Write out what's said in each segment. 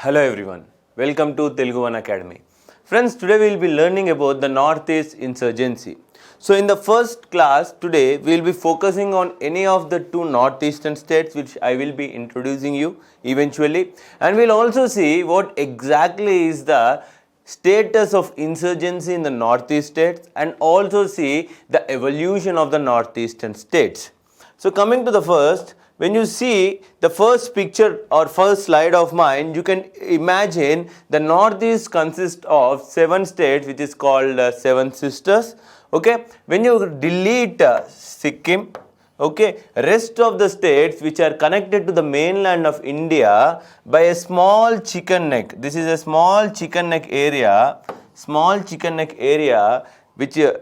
Hello everyone, welcome to Telugu One Academy. Friends, today we will be learning about the Northeast insurgency. So in the first class today, we will be focusing on any of the two northeastern states which I will be introducing you eventually, and we will also see what exactly is the status of insurgency in the northeast states and also see the evolution of the northeastern states. So coming to the first, when you see the first picture or first slide of mine, you can imagine the northeast consists of 7 states which is called 7 sisters. Okay, when you delete Sikkim, okay, rest of the states which are connected to the mainland of India by a small chicken neck. This is a small chicken neck area,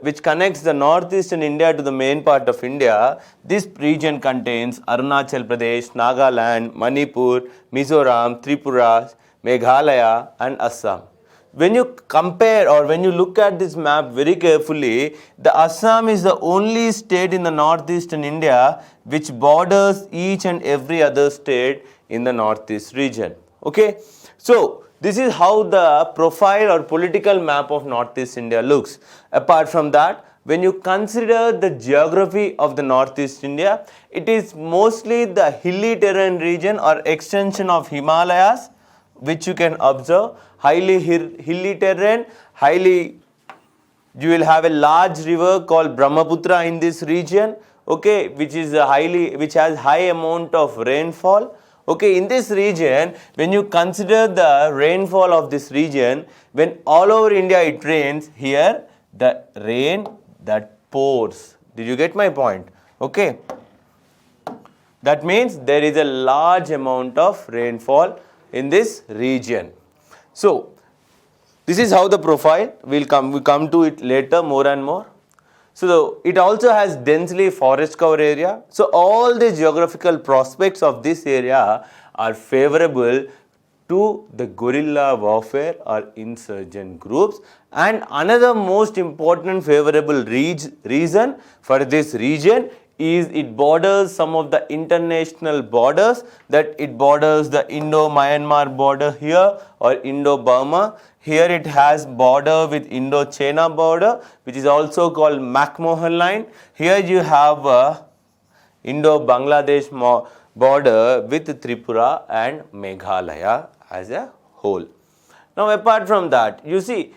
which connects the northeastern India to the main part of India. This region contains Arunachal Pradesh, Nagaland, Manipur, Mizoram, Tripura, Meghalaya and Assam. When you compare or when you look at this map very carefully, the Assam is the only state in the northeastern India which borders each and every other state in the northeast region. Okay, so this is how the profile or political map of Northeast India looks. Apart from that, when you consider the geography of the Northeast India, it is mostly the hilly terrain region or extension of Himalayas, which you can observe. Highly hilly terrain, you will have a large river called Brahmaputra in this region, okay, which has high amount of rainfall. Okay, in this region, when you consider the rainfall of this region, when all over India it rains, here the rain that pours. Did you get my point? Okay, that means there is a large amount of rainfall in this region. So this is how the profile will come. We come to it later more and more. So it also has densely forest cover area. So all the geographical prospects of this area are favorable to the guerrilla warfare or insurgent groups. And another most important favorable reason for this region is it borders some of the international borders, that it borders the Indo-Myanmar border here or Indo-Burma. Here it has border with Indo-China border, which is also called McMahon line. Here you have Indo-Bangladesh border with Tripura and Meghalaya as a whole. Now apart from that, you see,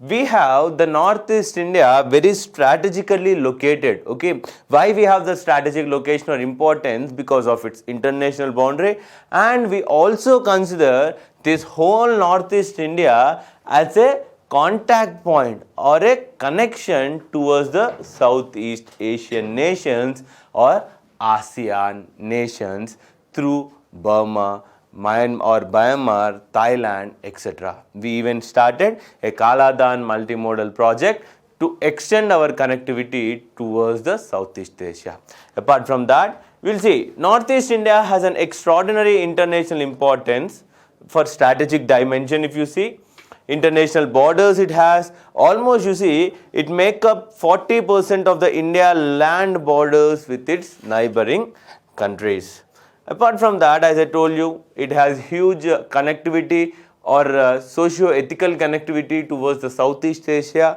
we have the Northeast India very strategically located. Okay, why we have the strategic location or importance? Because of its international boundary, and we also consider this whole Northeast India as a contact point or a connection towards the Southeast Asian nations or ASEAN nations through Burma, Myanmar, Thailand, etc. We even started a Kaladan multimodal project to extend our connectivity towards the Southeast Asia. Apart from that, we will see Northeast India has an extraordinary international importance for strategic dimension. If you see international borders, it has almost, you see, it make up 40% of the India land borders with its neighboring countries. Apart from that, as I told you, it has huge connectivity or socio-ethical connectivity towards the Southeast Asia.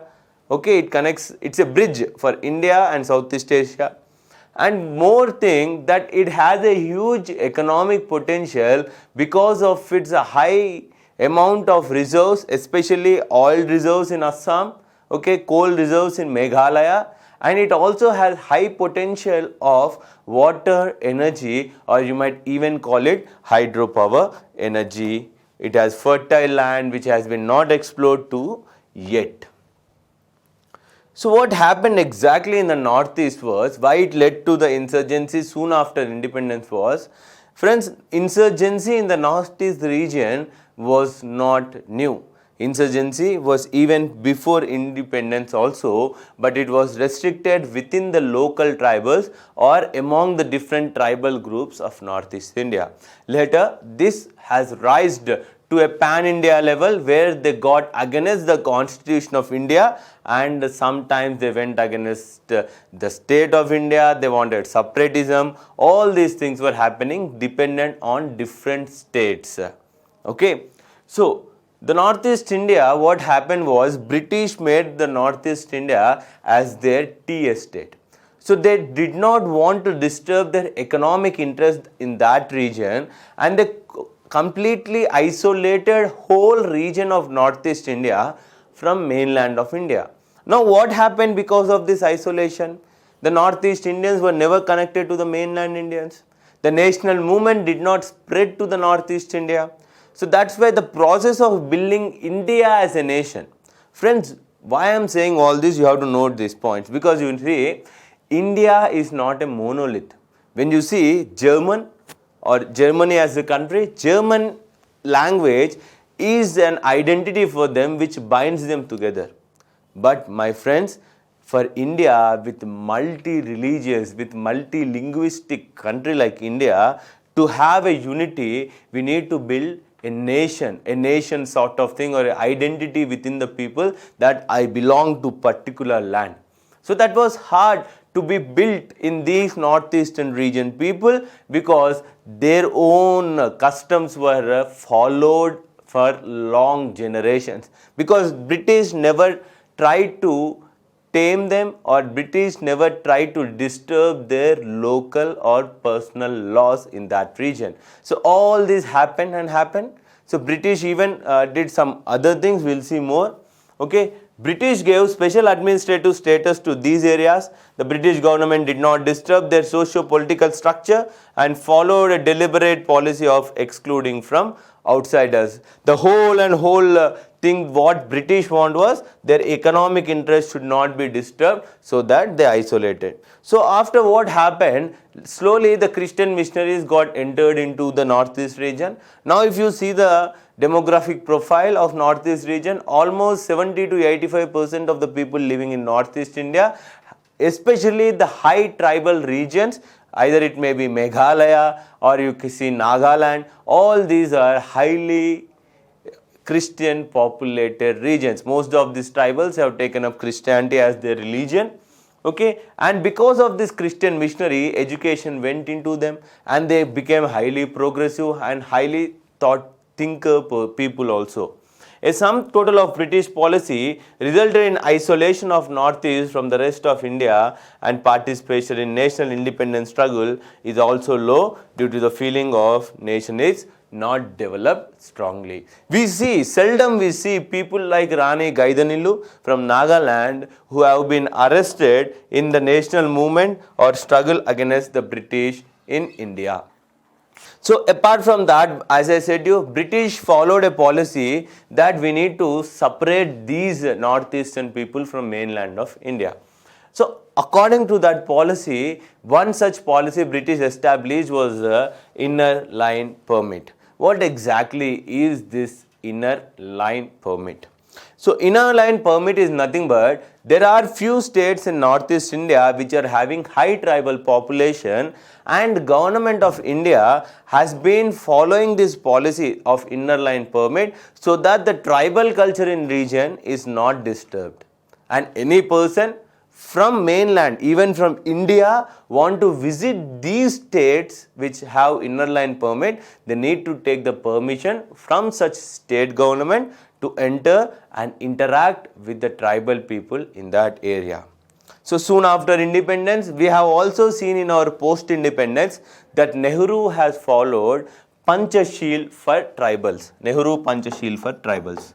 Okay, it connects, it's a bridge for India and Southeast Asia. And more thing, that it has a huge economic potential because of its high amount of reserves, especially oil reserves in Assam, okay, coal reserves in Meghalaya, and it also has high potential of water energy, or you might even call it hydropower energy. It has fertile land which has been not explored to yet. So what happened exactly in the Northeast was, why it led to the insurgency soon after independence was, friends, insurgency in the Northeast region was not new. Insurgency was even before independence also, but it was restricted within the local tribals or among the different tribal groups of Northeast India. Later, this has risen to a pan-India level where they got against the Constitution of India, and sometimes they went against the state of India. They wanted separatism. All these things were happening dependent on different states. Okay. So the Northeast India, what happened was British made the Northeast India as their tea estate. So they did not want to disturb their economic interest in that region, and they completely isolated whole region of Northeast India from mainland of India. Now what happened because of this isolation? The Northeast Indians were never connected to the mainland Indians. The national movement did not spread to the Northeast India. So that's why the process of building India as a nation. Friends, why I am saying all this, you have to note these points, because you see, India is not a monolith. When you see German or Germany as a country, German language is an identity for them which binds them together. But my friends, for India, with multi-religious, with multi-linguistic country like India, to have a unity, we need to build a nation sort of thing, or an identity within the people that I belong to particular land. So that was hard to be built in these northeastern region people, because their own customs were followed for long generations, because British never tried to tame them, or British never tried to disturb their local or personal laws in that region. So all this happened. So British even did some other things, we'll see more. Okay, British gave special administrative status to these areas. The British government did not disturb their socio-political structure and followed a deliberate policy of excluding from outsiders. The whole thing what British want was their economic interest should not be disturbed, so that they isolated. So after what happened, slowly the Christian missionaries got entered into the northeast region. Now if you see the demographic profile of northeast region, almost 70 to 85% of the people living in northeast India, especially the high tribal regions, either it may be Meghalaya or you can see Nagaland, all these are highly Christian populated regions. Most of these tribals have taken up Christianity as their religion. Okay, and because of this Christian missionary, education went into them and they became highly progressive and highly thought thinker people also. A sum total of British policy resulted in isolation of Northeast from the rest of India, and participation in national independence struggle is also low due to the feeling of nation is not developed strongly. Seldom we see people like Rani Gaidanilu from Nagaland who have been arrested in the national movement or struggle against the British in India. So apart from that, as I said you, British followed a policy that we need to separate these northeastern people from mainland of India. So according to that policy, one such policy British established was inner line permit. What exactly is this inner line permit? So inner line permit is nothing but there are few states in northeast India which are having high tribal population, and government of India has been following this policy of inner line permit so that the tribal culture in region is not disturbed, and any person from mainland, even from India, want to visit these states which have inner line permit, they need to take the permission from such state government to enter and interact with the tribal people in that area. So soon after independence, we have also seen in our post-independence that Nehru has followed Panchashil for tribals. Nehru Panchashil for tribals.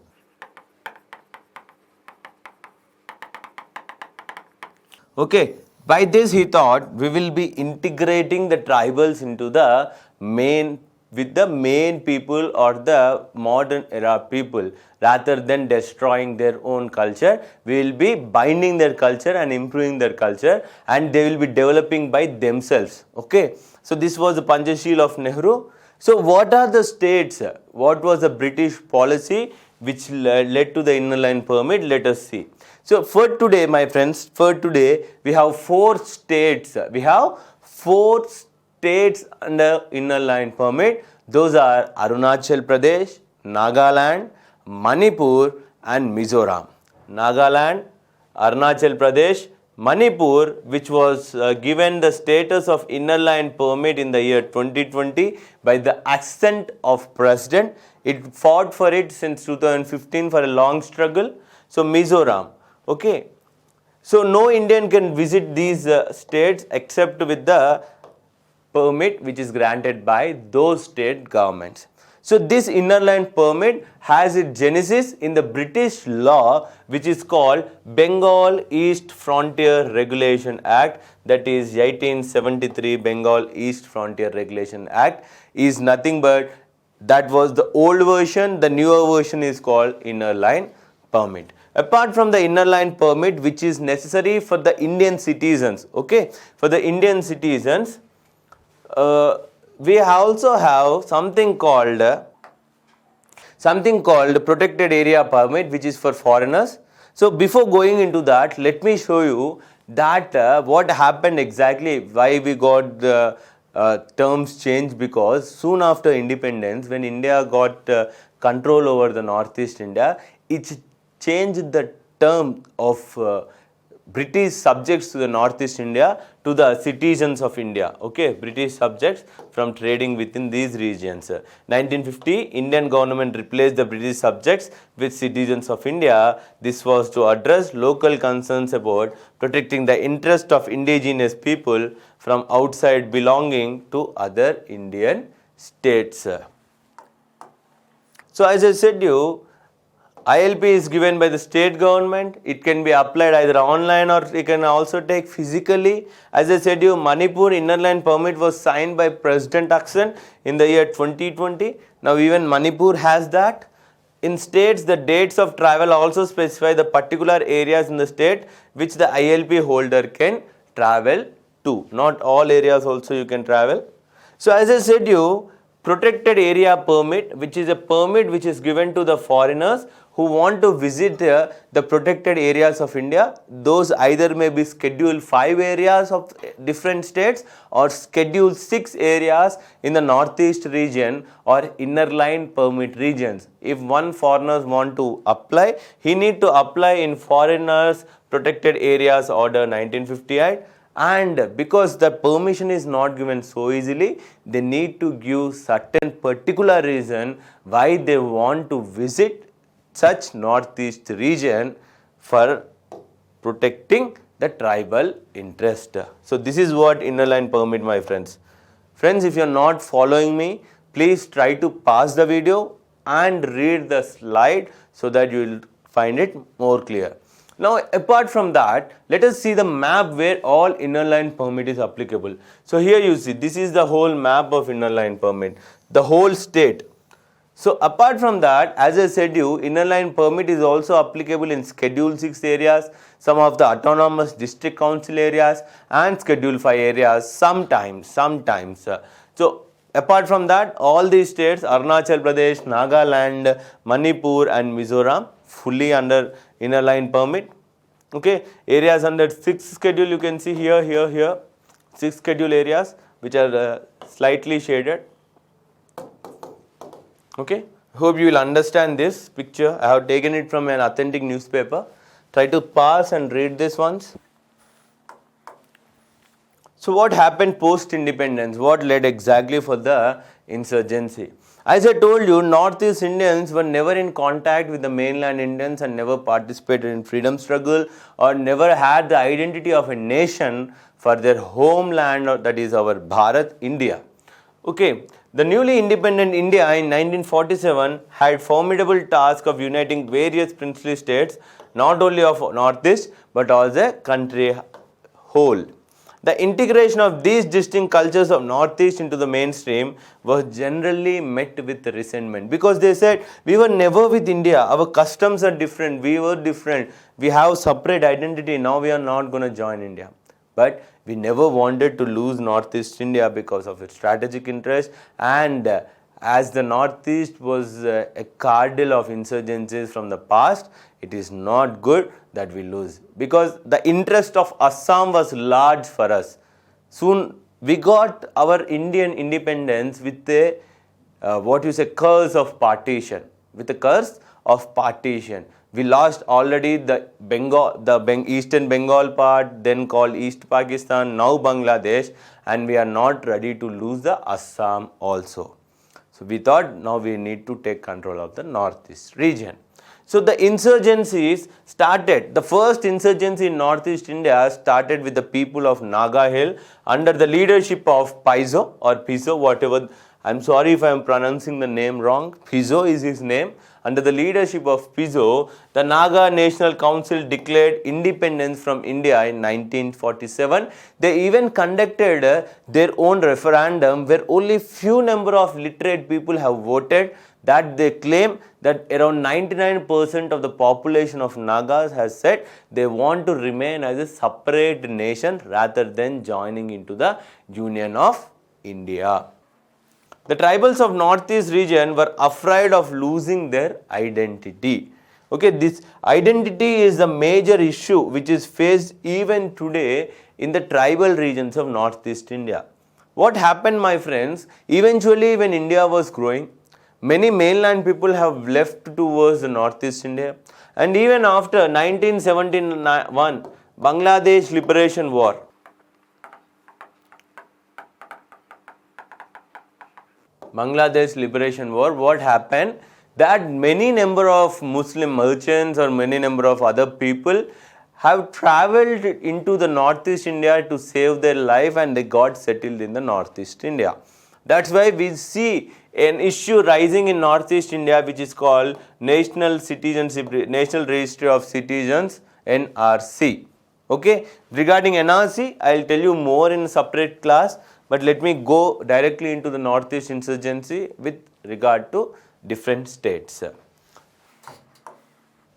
Okay, by this he thought we will be integrating the tribals into the main people or the modern era people, rather than destroying their own culture. We will be binding their culture and improving their culture, and they will be developing by themselves. Okay, so this was the Panchashil of Nehru. So what are the states? What was the British policy which led to the inner line permit? Let us see. So for today, my friends, we have 4 states. We have 4 states under inner line permit. Those are Arunachal Pradesh, Nagaland, Manipur and Mizoram. Nagaland, Arunachal Pradesh, Manipur, which was given the status of inner line permit in the year 2020 by the assent of president. It fought for it since 2015 for a long struggle. So Mizoram, okay. So no Indian can visit these states except with the permit which is granted by those state governments. So this inner line permit has its genesis in the British law which is called Bengal East Frontier Regulation Act, that is 1873 Bengal East Frontier Regulation Act is nothing but that was the old version. The newer version is called inner line permit. Apart from the inner line permit which is necessary for the Indian citizens, okay, for the Indian citizens, we also have something called protected area permit which is for foreigners. So before going into that, let me show you that what happened exactly, why we got the terms changed, because soon after independence, when India got control over the Northeast India, it changed the term of British subjects to the Northeast India to the citizens of India, okay, British subjects from trading within these regions. 1950, Indian government replaced the British subjects with citizens of India. This was to address local concerns about protecting the interest of indigenous people from outside belonging to other Indian states. So as I said you, ILP is given by the state government. It can be applied either online or it can also take physically. As I said you, Manipur inner line permit was signed by President Aksan in the year 2020. Now even Manipur has that. In states, the dates of travel also specify the particular areas in the state which the ILP holder can travel to. Not all areas also you can travel. So as I said you, protected area permit, which is a permit which is given to the foreigners who want to visit the protected areas of India. Those either may be Schedule 5 areas of different states or Schedule 6 areas in the Northeast region or inner line permit regions. If one foreigner want to apply, he need to apply in Foreigners Protected Areas Order 1958. And because the permission is not given so easily, they need to give certain particular reason why they want to visit such Northeast region for protecting the tribal interest. So this is what inner line permit, my friends. Friends, if you are not following me, please try to pause the video and read the slide so that you will find it more clear. Now apart from that, let us see the map where all inner line permit is applicable. So here you see, this is the whole map of inner line permit, the whole state. So apart from that, as I said you, inner line permit is also applicable in Schedule 6 areas, some of the autonomous district council areas and Schedule 5 areas sometimes. So apart from that, all these states, Arunachal Pradesh, Nagaland, Manipur and Mizoram, fully under inner line permit. Okay, areas under 6th schedule you can see here, 6 schedule areas which are slightly shaded. Okay, hope you will understand this picture. I have taken it from an authentic newspaper. Try to pause and read this once. So what happened post independence? What led exactly for the insurgency? As I told you, Northeast Indians were never in contact with the mainland Indians and never participated in freedom struggle or never had the identity of a nation for their homeland, or that is our Bharat, India. Okay, the newly independent India in 1947 had formidable task of uniting various princely states, not only of Northeast but also country whole. The integration of these distinct cultures of Northeast into the mainstream was generally met with resentment, because they said we were never with India, our customs are different, we were different, we have separate identity, now we are not going to join India. But we never wanted to lose Northeast India because of its strategic interest, and as the Northeast was a cardinal of insurgencies from the past, it is not good that we lose, because the interest of Assam was large for us. Soon we got our Indian independence with a curse of partition. We lost already the Eastern Bengal part, then called East Pakistan, now Bangladesh, and we are not ready to lose the Assam also. So we thought now we need to take control of the northeast region. So the insurgencies started, the first insurgency in northeast India started with the people of Naga Hill under the leadership of Paizo or Piso, whatever. I'm sorry if I'm pronouncing the name wrong. Piso is his name. Under the leadership of Piso, the Naga National Council declared independence from India in 1947. They even conducted their own referendum where only few number of literate people have voted. That they claim that around 99% of the population of Nagas has said they want to remain as a separate nation rather than joining into the Union of India. The tribals of northeast region were afraid of losing their identity. Okay, this identity is the major issue which is faced even today in the tribal regions of northeast India. What happened, my friends? Eventually, when India was growing, many mainland people have left towards the northeast India, and even after 1971 Bangladesh Liberation War, what happened? That many number of Muslim merchants or many number of other people have travelled into the northeast India to save their life, and they got settled in the northeast India. That's why we see an issue rising in northeast India which is called National Registry of Citizens, NRC. Okay, regarding NRC, I'll tell you more in a separate class, but let me go directly into the northeast insurgency with regard to different states.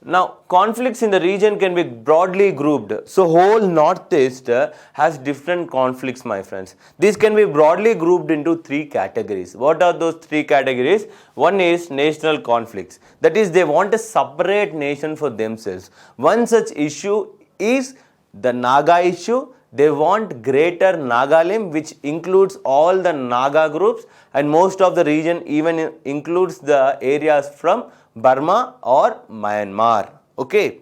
Now, conflicts in the region can be broadly grouped. So, whole northeast has different conflicts, my friends. These can be broadly grouped into three categories. What are those three categories? One is national conflicts. That is, they want a separate nation for themselves. One such issue is the Naga issue. They want greater Nagaland, which includes all the Naga groups, and most of the region even includes the areas from Burma or Myanmar. Okay,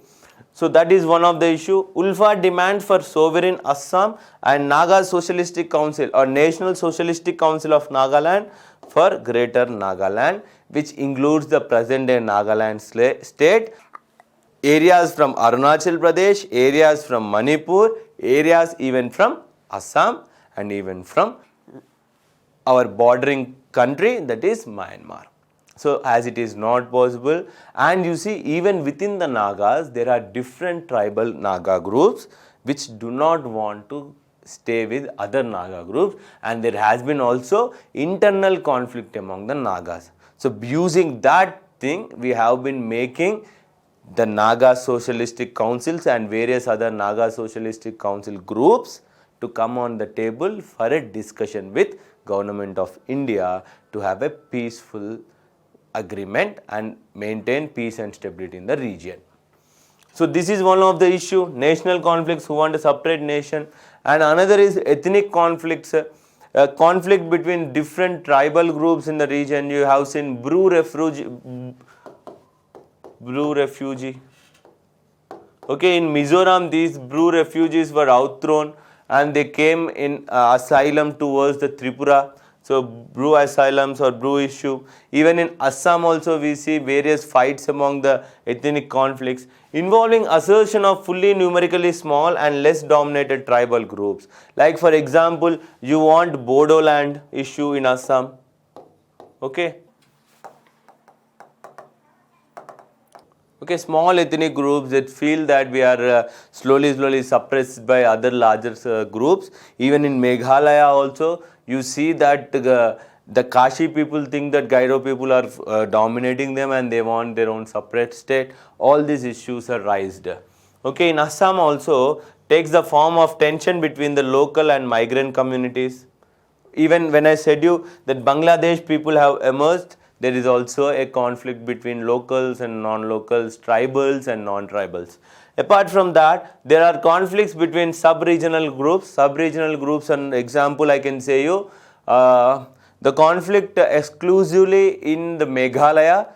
so that is one of the issue. ULFA demands for sovereign Assam and Naga Socialistic Council or National Socialistic Council of Nagaland for Greater Nagaland, which includes the present day Nagaland state, areas from Arunachal Pradesh, areas from Manipur, areas even from Assam, and even from our bordering country, that is Myanmar. So, as it is not possible, and you see even within the Nagas there are different tribal Naga groups which do not want to stay with other Naga groups, and there has been also internal conflict among the Nagas. So, using that thing, we have been making the Naga Socialistic Councils and various other Naga Socialistic Council groups to come on the table for a discussion with Government of India to have a peaceful agreement and maintain peace and stability in the region. So this is one of the issue, national conflicts who want a separate nation, and another is ethnic conflicts, conflict between different tribal groups in the region. You have seen Bru refugee. Okay, in Mizoram these Bru refugees were outthrown and they came in asylum towards the Tripura. So Bru asylums or Bru issue. Even in Assam also we see various fights among the ethnic conflicts involving assertion of fully numerically small and less dominated tribal groups. Like for example, you want Bodo land issue in Assam. Okay. Okay, small ethnic groups that feel that we are slowly suppressed by other larger groups. Even in Meghalaya also, you see that the Kashi people think that Gairo people are dominating them and they want their own separate state. All these issues are raised. Okay, in Assam also takes the form of tension between the local and migrant communities. Even when I said you that Bangladesh people have emerged, there is also a conflict between locals and non-locals, tribals and non-tribals. Apart from that, there are conflicts between sub-regional groups. Sub-regional groups, an example I can say you, the conflict exclusively in the Meghalaya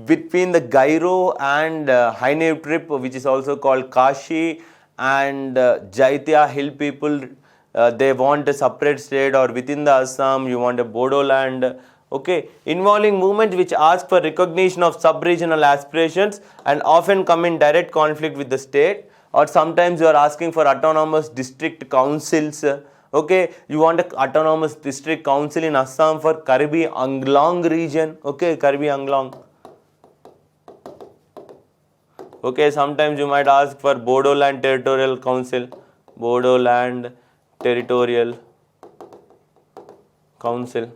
between the Gairo and Haine trip, which is also called Kashi, and Jaitya hill people, they want a separate state, or within the Assam you want a Bodo land, okay, involving movements which ask for recognition of sub-regional aspirations and often come in direct conflict with the state, or sometimes you are asking for autonomous district councils. Okay, you want an autonomous district council in Assam for Karbi Anglong region, okay, Karbi Anglong. Okay, sometimes you might ask for Bodo Land Territorial Council, Bodo Land Territorial Council.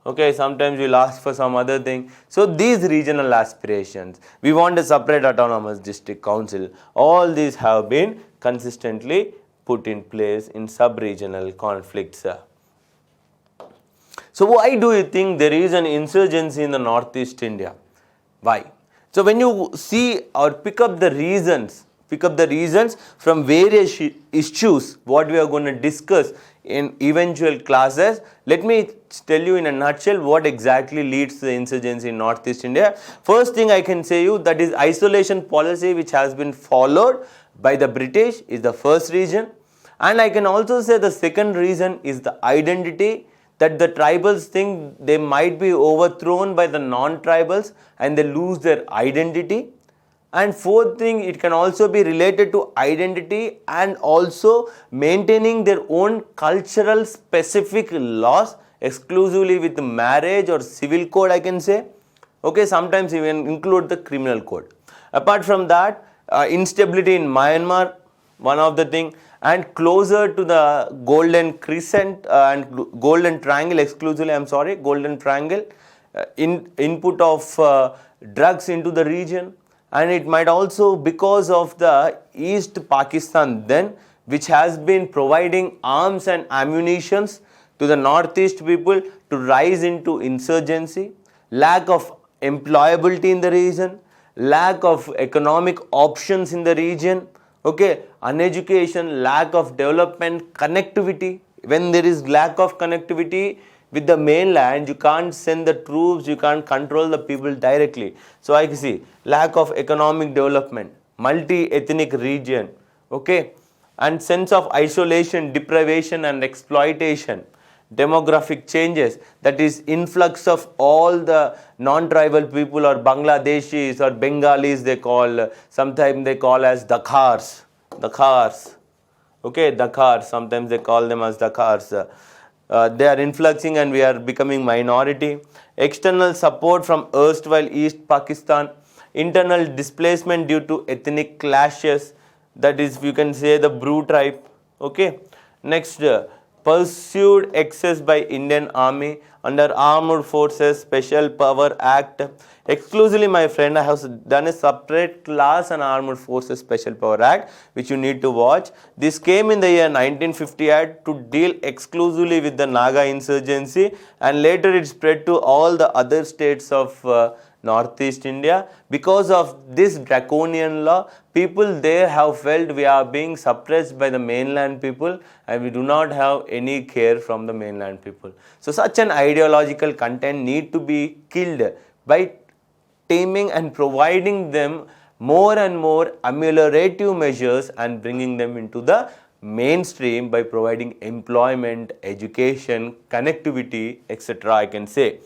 Okay, sometimes you'll ask for some other thing. So these regional aspirations, we want a separate autonomous district council, all these have been consistently put in place in sub-regional conflicts. So why do you think there is an insurgency in the Northeast India? Why? So when you see or pick up the reasons from various issues what we are going to discuss in eventual classes, let me tell you in a nutshell what exactly leads to the insurgency in Northeast India. First thing I can say you, that is isolation policy which has been followed by the British is the first reason, and I can also say the second reason is the identity, that the tribals think they might be overthrown by the non-tribals and they lose their identity. And fourth thing, it can also be related to identity and also maintaining their own cultural specific laws exclusively with marriage or civil code, I can say. Okay, sometimes even include the criminal code. Apart from that, instability in Myanmar, one of the thing, and closer to the golden crescent and golden triangle exclusively, golden triangle, input of drugs into the region. And it might also because of the East Pakistan then, which has been providing arms and ammunitions to the Northeast people to rise into insurgency, lack of employability in the region, lack of economic options in the region, okay, uneducation, lack of development, connectivity. When there is lack of connectivity with the mainland, you can't send the troops, you can't control the people directly. So I can see lack of economic development, multi-ethnic region, okay, and sense of isolation, deprivation and exploitation, demographic changes, that is influx of all the non-tribal people or Bangladeshis or Bengalis they call, sometimes they call as Dakhars, okay, Dakhars, sometimes they call them as Dakhars. They are influxing and we are becoming minority. External support from erstwhile East Pakistan, internal displacement due to ethnic clashes, that is you can say the Bru tribe, okay. Next, pursued excess by Indian Army under Armed Forces Special Power Act. Exclusively, my friend, I have done a separate class on Armed Forces Special Power Act which you need to watch. This came in the year 1958 to deal exclusively with the Naga insurgency, and later it spread to all the other states of Northeast India. Because of this draconian law, people there have felt we are being suppressed by the mainland people and we do not have any care from the mainland people. So such an ideological content need to be killed by taming and providing them more and more ameliorative measures and bringing them into the mainstream by providing employment, education, connectivity, etc. I can say.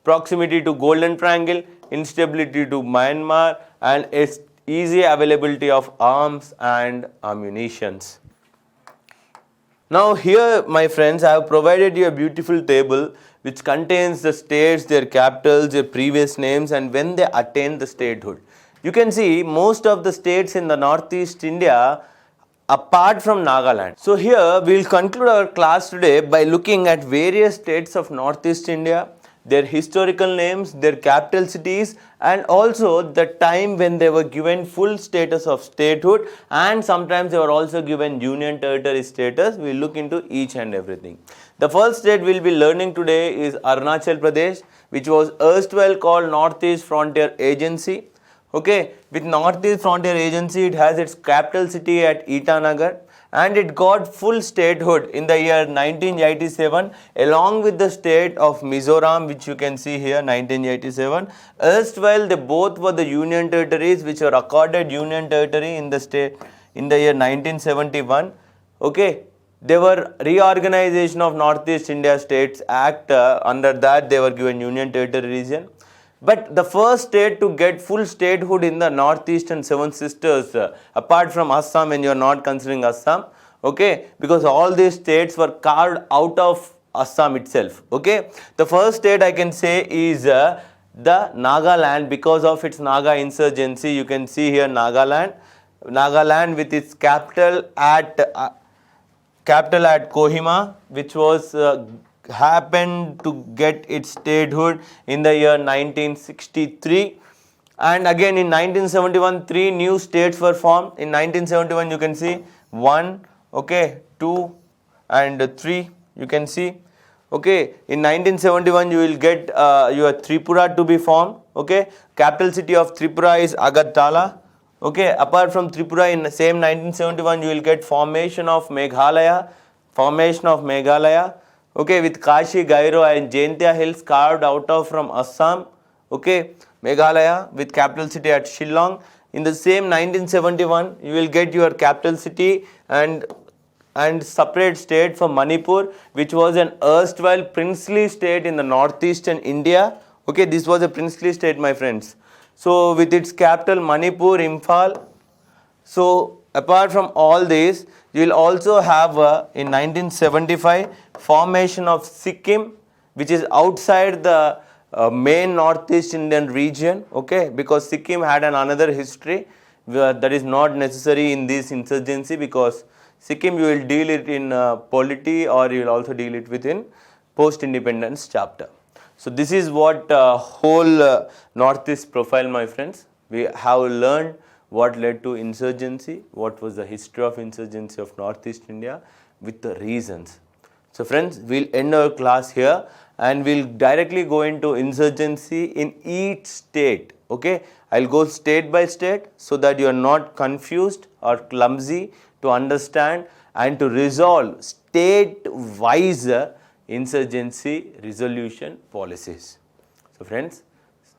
Proximity to Golden Triangle, instability to Myanmar, and its easy availability of arms and ammunitions. Now here, my friends, I have provided you a beautiful table which contains the states, their capitals, their previous names and when they attained the statehood. You can see most of the states in the Northeast India apart from Nagaland. So here we will conclude our class today by looking at various states of Northeast India, their historical names, their capital cities, and also the time when they were given full status of statehood, and sometimes they were also given union territory status. We will look into each and everything. The first state we will be learning today is Arunachal Pradesh, which was erstwhile called Northeast Frontier Agency. Okay, with Northeast Frontier Agency, it has its capital city at Itanagar, and it got full statehood in the year 1987 along with the state of Mizoram, which you can see here, 1987. Erstwhile, they both were the union territories which were accorded union territory in the state in the year 1971. Okay, they were reorganization of Northeast India States Act. Under that, they were given union territory region. But the first state to get full statehood in the Northeastern Seven Sisters, apart from Assam, when you are not considering Assam, okay, because all these states were carved out of Assam itself. Okay, the first state I can say is the Nagaland, because of its Naga insurgency. You can see here Nagaland with its capital at Kohima, which was happened to get its statehood in the year 1963. And again in 1971, 3 new states were formed. In 1971, you can see 1, okay, 2 and 3, you can see. Okay, in 1971, you will get your Tripura to be formed. Okay, capital city of Tripura is Agartala. Okay, apart from Tripura, in the same 1971, you will get formation of Meghalaya. Okay, with Kashi, Gairo and Jaintia hills carved out of from Assam. Okay, Meghalaya with capital city at Shillong. In the same 1971, you will get your capital city and separate state for Manipur, which was an erstwhile princely state in the northeastern India. Okay, this was a princely state, my friends. So with its capital Manipur, Imphal. So apart from all this, you will also have in 1975 formation of Sikkim, which is outside the main Northeast Indian region. Okay, because Sikkim had another history that is not necessary in this insurgency, because Sikkim you will deal it in polity, or you will also deal it within post-independence chapter. So this is what whole Northeast profile, my friends. We have learned what led to insurgency, what was the history of insurgency of Northeast India with the reasons. So friends, we'll end our class here and we'll directly go into insurgency in each state. Okay, I'll go state by state so that you are not confused or clumsy to understand and to resolve state-wise insurgency resolution policies. So friends,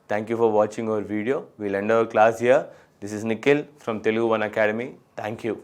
thank you for watching our video. We'll end our class here. This is Nikhil from Telugu One Academy. Thank you.